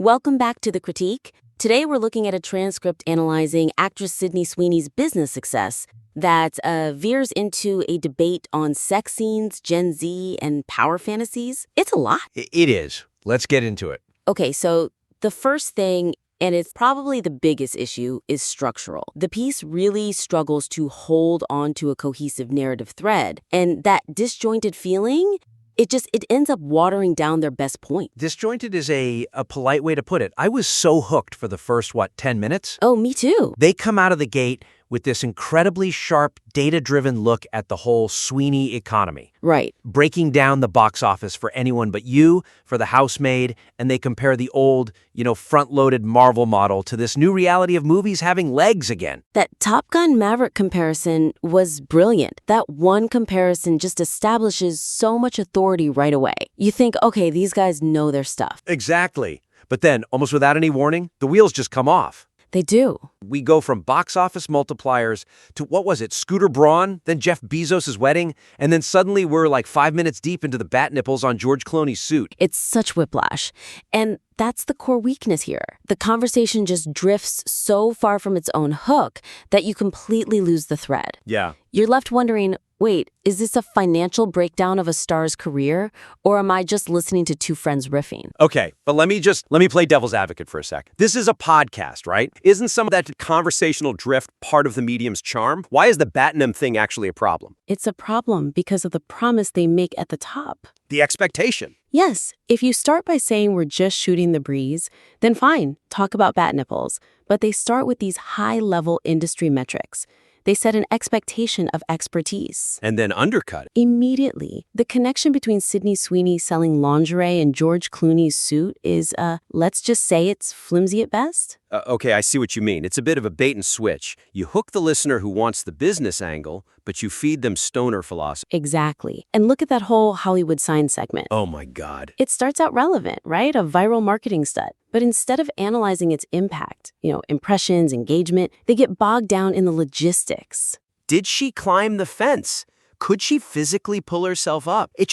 Welcome back to The Critique. Today we're looking at a transcript analyzing actress Sydney Sweeney's business success that veers into a debate on sex scenes, Gen Z, and power fantasies. It's a lot. It is. Let's get into it. Okay, so the first thing, and it's probably the biggest issue, is structural. The piece really struggles to hold on to a cohesive narrative thread, and that disjointed feeling, it ends up watering down their best point. Disjointed is a polite way to put it. I was so hooked for the first, 10 minutes? Oh, me too. They come out of the gate with this incredibly sharp, data-driven look at the whole Sweeney economy. Right. Breaking down the box office for anyone but you, for the housemaid, and they compare the old, front-loaded Marvel model to this new reality of movies having legs again. That Top Gun Maverick comparison was brilliant. That one comparison just establishes so much authority right away. You think, okay, these guys know their stuff. Exactly. But then, almost without any warning, the wheels just come off. They do. We go from box office multipliers to, Scooter Braun, then Jeff Bezos' wedding, and then suddenly we're like 5 minutes deep into the bat nipples on George Clooney's suit. It's such whiplash. And that's the core weakness here. The conversation just drifts so far from its own hook that you completely lose the thread. Yeah. You're left wondering, wait, is this a financial breakdown of a star's career, or am I just listening to two friends riffing? Okay, but let me play devil's advocate for a sec. This is a podcast, right? Isn't some of that conversational drift part of the medium's charm? Why is the Batnum thing actually a problem? It's a problem because of the promise they make at the top. The expectation. Yes, if you start by saying we're just shooting the breeze, then fine, talk about bat nipples. But they start with these high-level industry metrics. They set an expectation of expertise. And then undercut it. Immediately. The connection between Sydney Sweeney selling lingerie and George Clooney's suit is, let's just say it's flimsy at best. Okay, I see what you mean. It's a bit of a bait and switch. You hook the listener who wants the business angle, but you feed them stoner philosophy. Exactly. And look at that whole Hollywood sign segment. Oh my God. It starts out relevant, right? A viral marketing stunt. But instead of analyzing its impact, impressions, engagement, they get bogged down in the logistics. Did she climb the fence? Could she physically pull herself up? It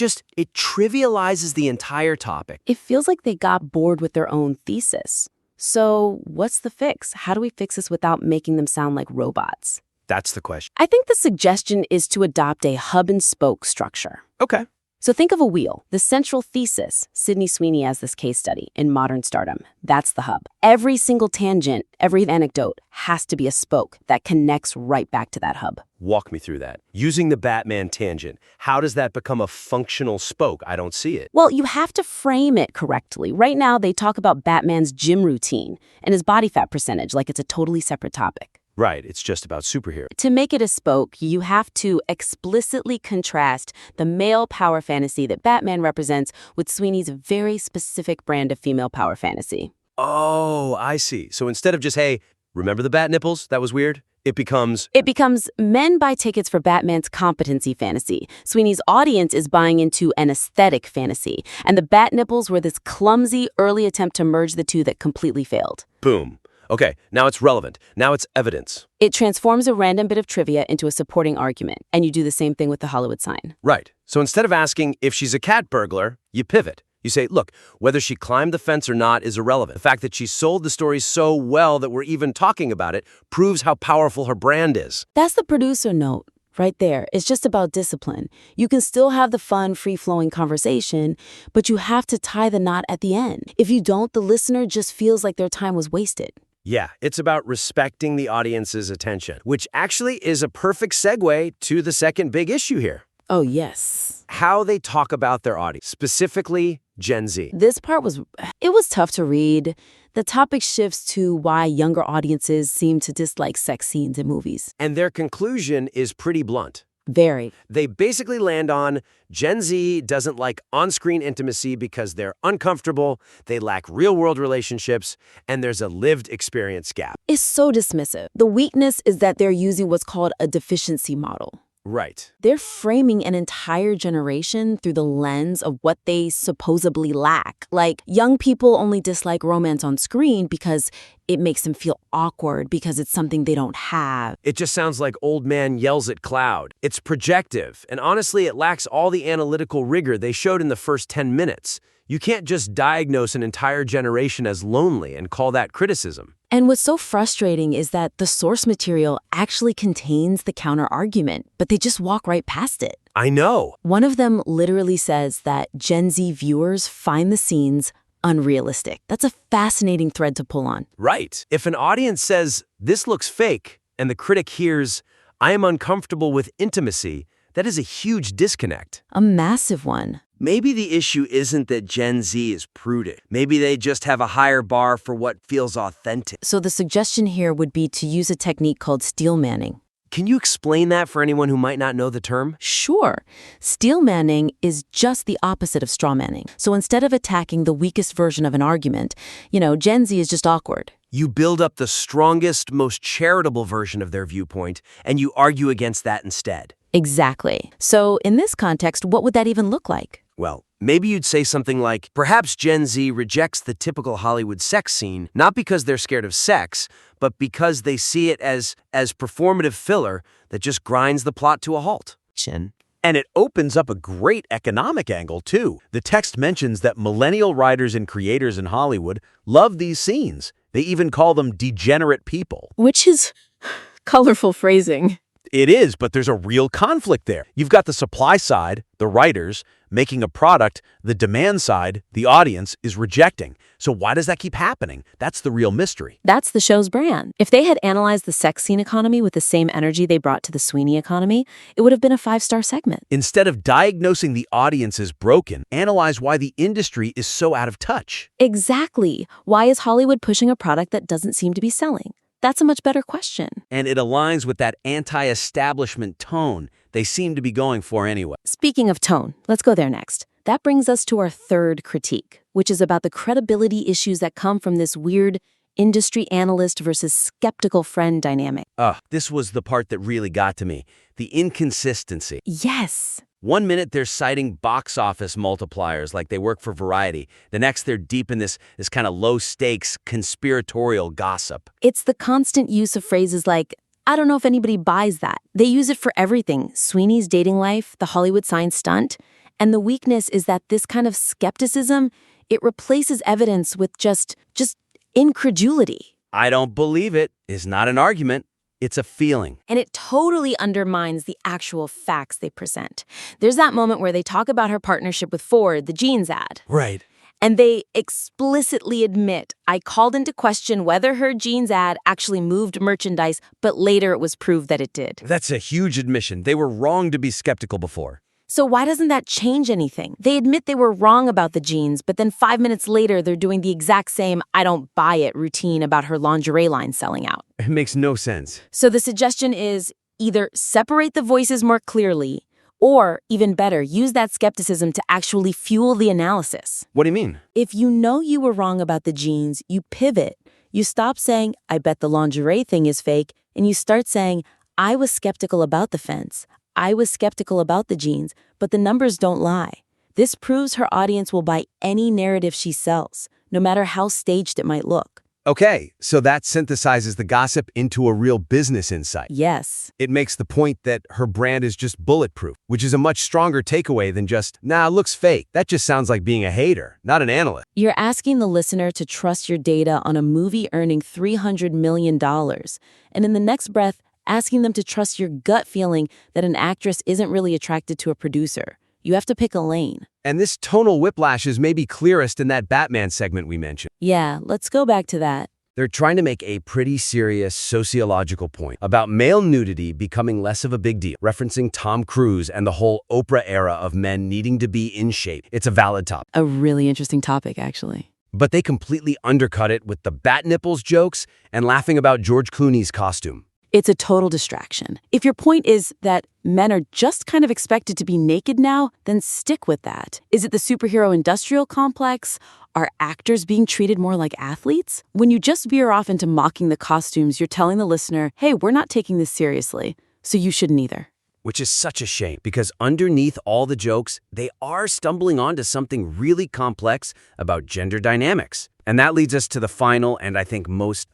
trivializes the entire topic. It feels like they got bored with their own thesis. So what's the fix? How do we fix this without making them sound like robots? That's the question. I think the suggestion is to adopt a hub and spoke structure. Okay. So think of a wheel. The central thesis, Sydney Sweeney as this case study in modern stardom, that's the hub. Every single tangent, every anecdote has to be a spoke that connects right back to that hub. Walk me through that. Using the Batman tangent, how does that become a functional spoke? I don't see it. Well, you have to frame it correctly. Right now, they talk about Batman's gym routine and his body fat percentage like it's a totally separate topic. Right, it's just about superheroes. To make it a spoke, you have to explicitly contrast the male power fantasy that Batman represents with Sweeney's very specific brand of female power fantasy. Oh, I see. So instead of just, hey, remember the bat nipples? That was weird. It becomes men buy tickets for Batman's competency fantasy. Sweeney's audience is buying into an aesthetic fantasy. And the bat nipples were this clumsy early attempt to merge the two that completely failed. Boom. Okay, now it's relevant. Now it's evidence. It transforms a random bit of trivia into a supporting argument, and you do the same thing with the Hollywood sign. Right. So instead of asking if she's a cat burglar, you pivot. You say, look, whether she climbed the fence or not is irrelevant. The fact that she sold the story so well that we're even talking about it proves how powerful her brand is. That's the producer note. Right there. It's just about discipline. You can still have the fun, free-flowing conversation, but you have to tie the knot at the end. If you don't, the listener just feels like their time was wasted. Yeah, it's about respecting the audience's attention, which actually is a perfect segue to the second big issue here. Oh, yes. How they talk about their audience, specifically Gen Z. This part was tough to read. The topic shifts to why younger audiences seem to dislike sex scenes in movies. And their conclusion is pretty blunt. Very. They basically land on Gen Z doesn't like on-screen intimacy because they're uncomfortable, they lack real-world relationships, and there's a lived experience gap. It's so dismissive. The weakness is that they're using what's called a deficiency model. Right. They're framing an entire generation through the lens of what they supposedly lack. Like, young people only dislike romance on screen because it makes them feel awkward because it's something they don't have. It just sounds like old man yells at cloud. It's projective, and honestly, it lacks all the analytical rigor they showed in the first 10 minutes. You can't just diagnose an entire generation as lonely and call that criticism. And what's so frustrating is that the source material actually contains the counter-argument, but they just walk right past it. I know. One of them literally says that Gen Z viewers find the scenes unrealistic. That's a fascinating thread to pull on. Right. If an audience says, "This looks fake," and the critic hears, "I am uncomfortable with intimacy," that is a huge disconnect. A massive one. Maybe the issue isn't that Gen Z is prudish. Maybe they just have a higher bar for what feels authentic. So the suggestion here would be to use a technique called steel manning. Can you explain that for anyone who might not know the term? Sure. Steel manning is just the opposite of straw manning. So instead of attacking the weakest version of an argument, Gen Z is just awkward. You build up the strongest, most charitable version of their viewpoint, and you argue against that instead. Exactly. So in this context, what would that even look like? Well, maybe you'd say something like, perhaps Gen Z rejects the typical Hollywood sex scene, not because they're scared of sex, but because they see it as performative filler that just grinds the plot to a halt. And it opens up a great economic angle, too. The text mentions that millennial writers and creators in Hollywood love these scenes. They even call them degenerate people. Which is colorful phrasing. It is, but there's a real conflict there. You've got the supply side, the writers, making a product. The demand side, the audience, is rejecting. So why does that keep happening? That's the real mystery. That's the show's brand. If they had analyzed the sex scene economy with the same energy they brought to the Sweeney economy, it would have been a 5-star segment. Instead of diagnosing the audience as broken, analyze why the industry is so out of touch. Exactly. Why is Hollywood pushing a product that doesn't seem to be selling? That's a much better question. And it aligns with that anti-establishment tone they seem to be going for anyway. Speaking of tone, let's go there next. That brings us to our third critique, which is about the credibility issues that come from this weird industry analyst versus skeptical friend dynamic. This was the part that really got to me. The inconsistency. Yes. 1 minute they're citing box office multipliers like they work for Variety. The next they're deep in this kind of low-stakes conspiratorial gossip. It's the constant use of phrases like, I don't know if anybody buys that. They use it for everything. Sweeney's dating life, the Hollywood sign stunt. And the weakness is that this kind of skepticism, it replaces evidence with just incredulity. I don't believe it is not an argument. It's a feeling. And it totally undermines the actual facts they present. There's that moment where they talk about her partnership with Ford, the jeans ad. Right. And they explicitly admit, I called into question whether her jeans ad actually moved merchandise, but later it was proved that it did. That's a huge admission. They were wrong to be skeptical before. So why doesn't that change anything? They admit they were wrong about the jeans, but then 5 minutes later, they're doing the exact same I don't buy it routine about her lingerie line selling out. It makes no sense. So the suggestion is either separate the voices more clearly, or even better, use that skepticism to actually fuel the analysis. What do you mean? If you know you were wrong about the jeans, you pivot. You stop saying, I bet the lingerie thing is fake, and you start saying, I was skeptical about the fence. I was skeptical about the jeans, but the numbers don't lie. This proves her audience will buy any narrative she sells, no matter how staged it might look. Okay, so that synthesizes the gossip into a real business insight. Yes. It makes the point that her brand is just bulletproof, which is a much stronger takeaway than just, nah, it looks fake. That just sounds like being a hater, not an analyst. You're asking the listener to trust your data on a movie earning $300 million, and in the next breath, asking them to trust your gut feeling that an actress isn't really attracted to a producer. You have to pick a lane. And this tonal whiplash is maybe clearest in that Batman segment we mentioned. Yeah, let's go back to that. They're trying to make a pretty serious sociological point about male nudity becoming less of a big deal, referencing Tom Cruise and the whole Oprah era of men needing to be in shape. It's a valid topic. A really interesting topic, actually. But they completely undercut it with the bat nipples jokes and laughing about George Clooney's costume. It's a total distraction. If your point is that men are just kind of expected to be naked now, then stick with that. Is it the superhero industrial complex? Are actors being treated more like athletes? When you just veer off into mocking the costumes, you're telling the listener, hey, we're not taking this seriously, so you shouldn't either. Which is such a shame, because underneath all the jokes, they are stumbling onto something really complex about gender dynamics. And that leads us to the final and I think most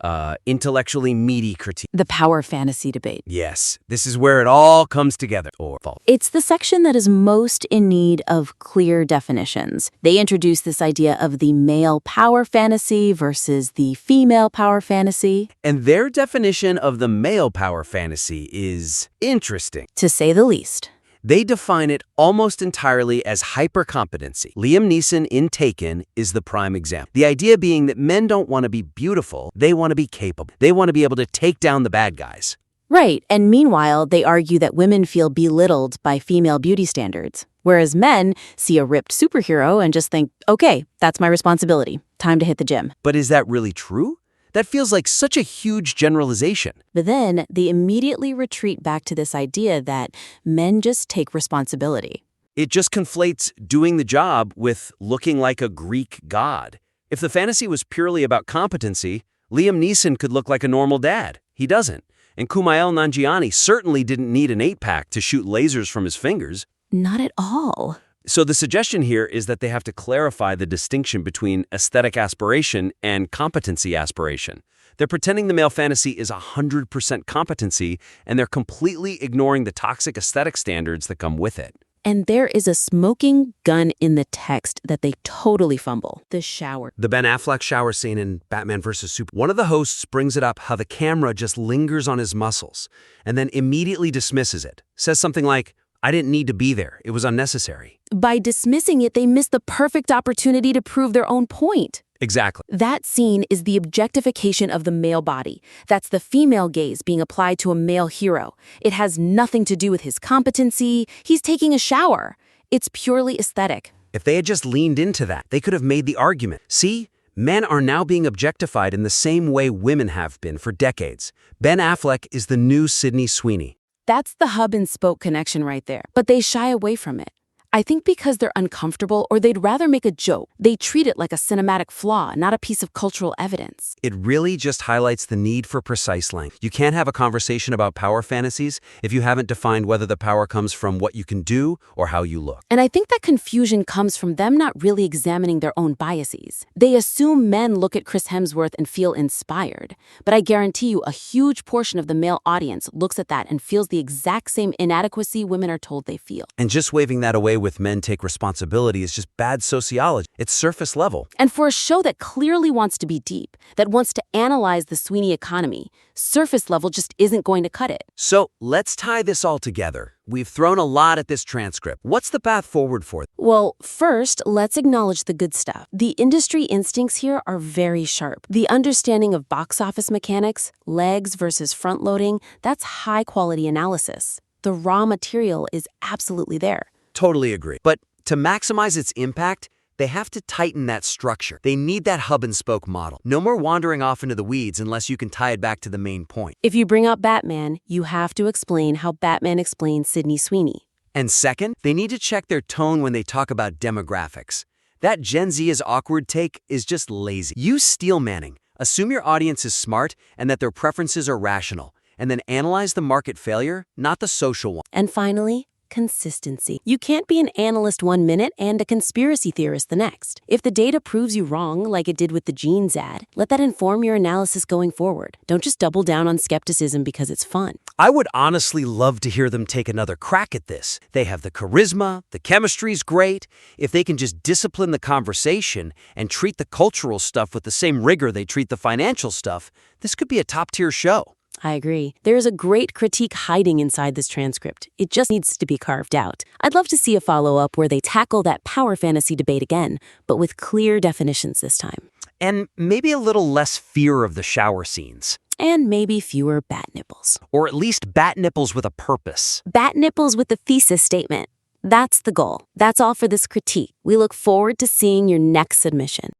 intellectually meaty critique. The power fantasy debate. Yes, this is where it all comes together. Or false. It's the section that is most in need of clear definitions. They introduce this idea of the male power fantasy versus the female power fantasy. And their definition of the male power fantasy is interesting. To say the least. They define it almost entirely as hypercompetency. Liam Neeson in Taken is the prime example. The idea being that men don't want to be beautiful, they want to be capable. They want to be able to take down the bad guys. Right, and meanwhile, they argue that women feel belittled by female beauty standards, whereas men see a ripped superhero and just think, okay, that's my responsibility. Time to hit the gym. But is that really true? That feels like such a huge generalization. But then they immediately retreat back to this idea that men just take responsibility. It just conflates doing the job with looking like a Greek god. If the fantasy was purely about competency, Liam Neeson could look like a normal dad. He doesn't. And Kumail Nanjiani certainly didn't need an 8-pack to shoot lasers from his fingers. Not at all. So the suggestion here is that they have to clarify the distinction between aesthetic aspiration and competency aspiration. They're pretending the male fantasy is 100% competency, and they're completely ignoring the toxic aesthetic standards that come with it. And there is a smoking gun in the text that they totally fumble. The shower. The Ben Affleck shower scene in Batman vs. Superman. One of the hosts brings it up how the camera just lingers on his muscles, and then immediately dismisses it. Says something like, I didn't need to be there. It was unnecessary. By dismissing it, they miss the perfect opportunity to prove their own point. Exactly. That scene is the objectification of the male body. That's the female gaze being applied to a male hero. It has nothing to do with his competency. He's taking a shower. It's purely aesthetic. If they had just leaned into that, they could have made the argument. See, men are now being objectified in the same way women have been for decades. Ben Affleck is the new Sweeney. That's the hub and spoke connection right there. But they shy away from it. I think because they're uncomfortable or they'd rather make a joke. They treat it like a cinematic flaw, not a piece of cultural evidence. It really just highlights the need for precise length. You can't have a conversation about power fantasies if you haven't defined whether the power comes from what you can do or how you look. And I think that confusion comes from them not really examining their own biases. They assume men look at Chris Hemsworth and feel inspired. But I guarantee you a huge portion of the male audience looks at that and feels the exact same inadequacy women are told they feel. And just waving that away with men take responsibility is just bad sociology. It's surface level. And for a show that clearly wants to be deep, that wants to analyze the Sweeney economy, surface level just isn't going to cut it. So let's tie this all together. We've thrown a lot at this transcript. What's the path forward for it? Well, first, let's acknowledge the good stuff. The industry instincts here are very sharp. The understanding of box office mechanics, legs versus front loading, that's high-quality analysis. The raw material is absolutely there. Totally agree. But to maximize its impact, they have to tighten that structure. They need that hub and spoke model. No more wandering off into the weeds unless you can tie it back to the main point. If you bring up Batman, you have to explain how Batman explains Sydney Sweeney. And second, they need to check their tone when they talk about demographics. That Gen Z is awkward take is just lazy. Use steel manning. Assume your audience is smart and that their preferences are rational. And then analyze the market failure, not the social one. And finally, consistency. You can't be an analyst 1 minute and a conspiracy theorist the next. If the data proves you wrong, like it did with the jeans ad, let that inform your analysis going forward. Don't just double down on skepticism because it's fun. I would honestly love to hear them take another crack at this. They have the charisma, the chemistry's great. If they can just discipline the conversation and treat the cultural stuff with the same rigor they treat the financial stuff, this could be a top-tier show. I agree. There is a great critique hiding inside this transcript. It just needs to be carved out. I'd love to see a follow-up where they tackle that power fantasy debate again, but with clear definitions this time. And maybe a little less fear of the shower scenes. And maybe fewer bat nipples. Or at least bat nipples with a purpose. Bat nipples with a thesis statement. That's the goal. That's all for this critique. We look forward to seeing your next submission.